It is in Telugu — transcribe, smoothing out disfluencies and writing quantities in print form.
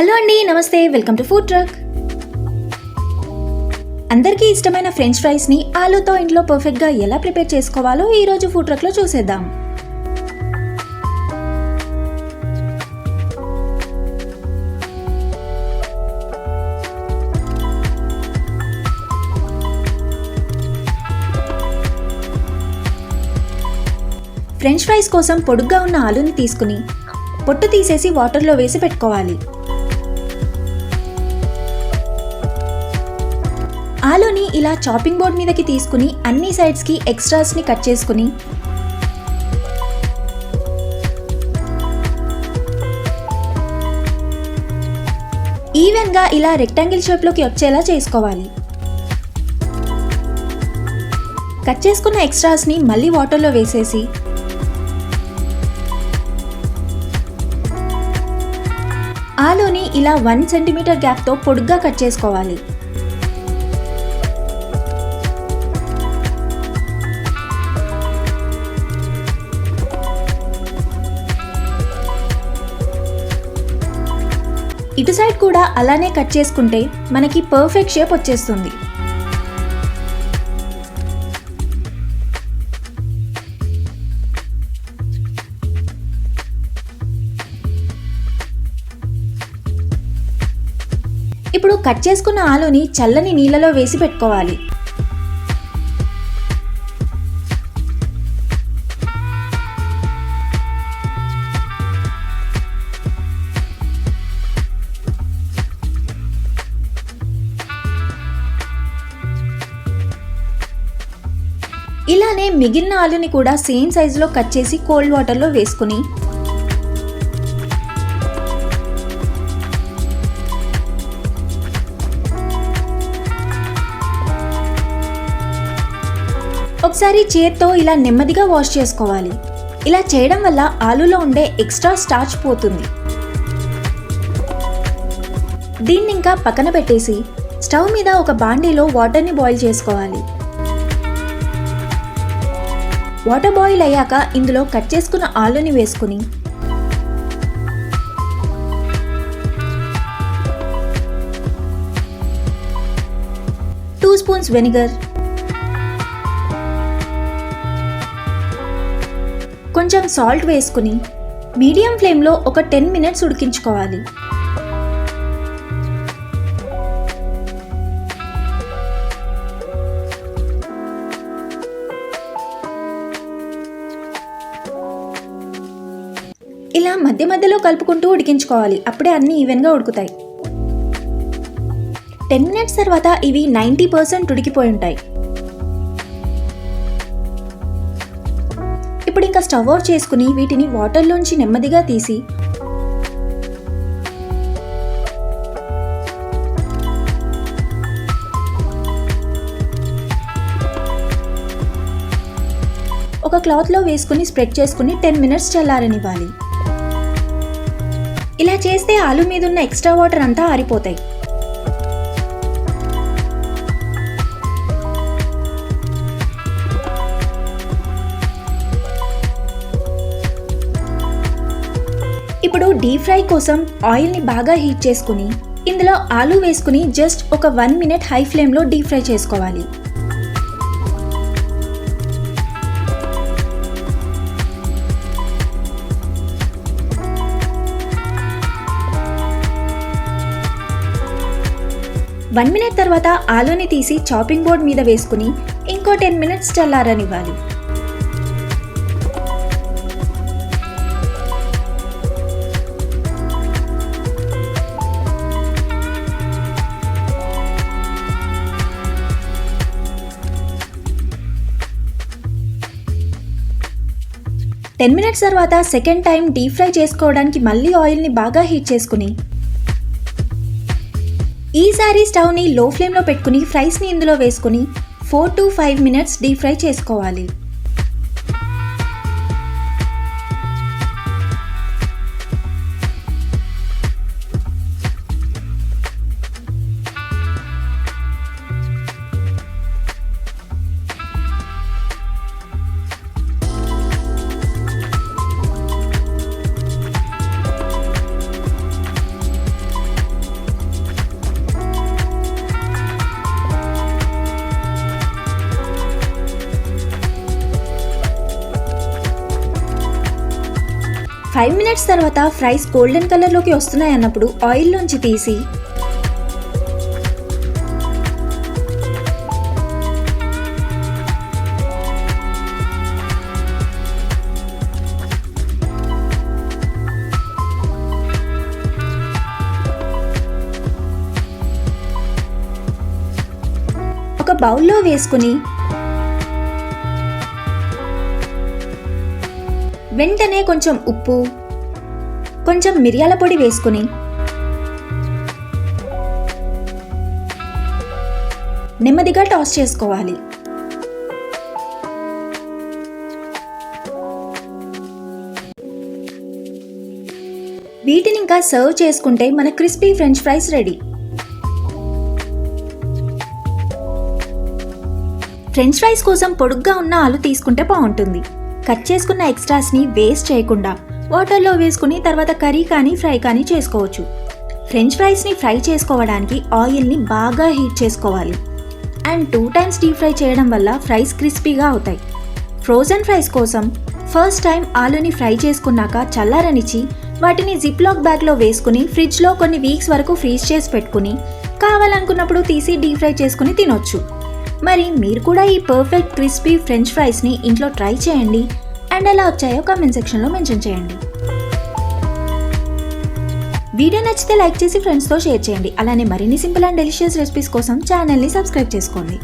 హలో అండి, నమస్తే. Welcome to food truck. అందరికీ ఇష్టమైన ఫ్రెంచ్ ఫ్రైస్ని ఆలూతో ఇంట్లో పర్ఫెక్ట్గా ఎలా ప్రిపేర్ చేసుకోవాలో ఈరోజు ఫుడ్ ట్రక్లో చూసేద్దాం. ఫ్రెంచ్ ఫ్రైస్ కోసం పొడుగ్గా ఉన్న ఆలూని తీసుకుని పొట్టు తీసేసి వాటర్లో వేసి పెట్టుకోవాలి. ఆలూని ఇలా చాపింగ్ బోర్డ్ మీదకి తీసుకుని అన్ని సైడ్స్కి ఎక్స్ట్రాస్ని కట్ చేసుకుని ఈవెన్గా ఇలా రెక్టాంగిల్ షేప్లోకి వచ్చేలా చేసుకోవాలి. కట్ చేసుకున్న ఎక్స్ట్రాస్ని మళ్ళీ వాటర్లో వేసేసి ఆలూని ఇలా 1 సెంటీమీటర్ గ్యాప్తో పొడుగ్గా కట్ చేసుకోవాలి. ఇటు సైడ్ కూడా అలానే కట్ చేసుకుంటే మనకి పర్ఫెక్ట్ షేప్ వచ్చేస్తుంది. ఇప్పుడు కట్ చేసుకున్న ఆలూని చల్లని నీళ్ళలో వేసి పెట్టుకోవాలి. ఇలానే మిగిలిన ఆలూని కూడా సేమ్ సైజులో కట్ చేసి కోల్డ్ వాటర్లో వేసుకుని ఒకసారి చేత్తో ఇలా నెమ్మదిగా వాష్ చేసుకోవాలి. ఇలా చేయడం వల్ల ఆలూలో ఉండే ఎక్స్ట్రా స్టార్చ్ పోతుంది. దీన్ని ఇంకా పక్కన పెట్టేసి స్టవ్ మీద ఒక బాండీలో వాటర్ని బాయిల్ చేసుకోవాలి. వాటర్ బాయిల్ అయ్యాక ఇందులో కట్ చేసుకున్న ఆలూని వేసుకుని టూ స్పూన్స్ వెనిగర్, కొంచెం సాల్ట్ వేసుకుని మీడియం ఫ్లేమ్లో ఒక 10 మినిట్స్ ఉడికించుకోవాలి. ఇలా మధ్య మధ్యలో కలుపుకుంటూ ఉడికించుకోవాలి. అప్పుడే అన్నీ ఈవెన్గా ఉడుకుతాయి. 10 మినిట్స్ తర్వాత ఇవి 90% ఉడికిపోయి ఉంటాయి. ఇప్పుడు ఇంకా స్టవ్ ఆఫ్ చేసుకుని వీటిని వాటర్లోంచి నెమ్మదిగా తీసి ఒక క్లాత్లో వేసుకుని స్ప్రెడ్ చేసుకుని 10 మినిట్స్ చల్లారనివ్వాలి. ఇలా చేస్తే ఆలూ మీద ఉన్న ఎక్స్ట్రా వాటర్ అంతా ఆరిపోతాయి. ఇప్పుడు డీప్ ఫ్రై కోసం ఆయిల్ని బాగా హీట్ చేసుకుని ఇందులో ఆలూ వేసుకుని జస్ట్ ఒక 1 మినిట్ హై ఫ్లేమ్లో డీప్ ఫ్రై చేసుకోవాలి. వన్ మినిట్ తర్వాత ఆలూని తీసి చాపింగ్ బోర్డ్ మీద వేసుకుని ఇంకో 10 మినిట్స్ చల్లారనివ్వాలి. టెన్ మినిట్స్ తర్వాత సెకండ్ టైం డీప్ ఫ్రై చేసుకోవడానికి మళ్ళీ ఆయిల్ని బాగా హీట్ చేసుకుని ఈసారి స్టవ్ని లో ఫ్లేమ్లో పెట్టుకుని ఫ్రైస్ని ఇందులో వేసుకుని 4 to 5 మినిట్స్ డీప్ ఫ్రై చేసుకోవాలి. 5 మినిట్స్ తర్వాత ఫ్రైస్ గోల్డెన్ కలర్లోకి వస్తున్నాయి అన్నప్పుడు ఆయిల్లోంచి తీసి ఒక బౌల్లో వేసుకుని వెంటనే కొంచెం ఉప్పు, కొంచెం మిరియాల పొడి వేసుకుని నెమ్మదిగా టాస్ చేసుకోవాలి. వీటిని ఇంకా సర్వ్ చేసుకుంటే మన crispy French fries ready. French fries కోసం పొడుగ్గా ఉన్న ఆలు తీసుకుంటే బాగుంటుంది. కట్ చేసుకున్న ఎక్స్ట్రాస్ని వేస్ట్ చేయకుండా వాటర్లో వేసుకుని తర్వాత కర్రీ కానీ ఫ్రై కానీ చేసుకోవచ్చు. ఫ్రెంచ్ ఫ్రైస్ని ఫ్రై చేసుకోవడానికి ఆయిల్ని బాగా హీట్ చేసుకోవాలి. అండ్ 2 టైమ్స్ డీప్ ఫ్రై చేయడం వల్ల ఫ్రైస్ క్రిస్పీగా అవుతాయి. ఫ్రోజన్ ఫ్రైస్ కోసం ఫస్ట్ టైం ఆలుని ఫ్రై చేసుకున్నాక చల్లారనిచ్చి వాటిని జిప్ లాక్ బ్యాగ్లో వేసుకుని ఫ్రిడ్జ్లో కొన్ని వీక్స్ వరకు ఫ్రీజ్ చేసి పెట్టుకుని కావాలనుకున్నప్పుడు తీసి డీప్ ఫ్రై చేసుకుని తినొచ్చు. మరి మీరు కూడా ఈ పర్ఫెక్ట్ క్రిస్పీ ఫ్రెంచ్ ఫ్రైస్ని ఇంట్లో ట్రై చేయండి అండ్ ఎలా వచ్చాయో కామెంట్ సెక్షన్లో మెన్షన్ చేయండి. వీడియో నచ్చితే లైక్ చేసి ఫ్రెండ్స్తో షేర్ చేయండి. అలానే మరిన్ని సింపుల్ అండ్ డెలిషియస్ రెసిపీస్ కోసం ఛానల్ని సబ్స్క్రైబ్ చేసుకోండి.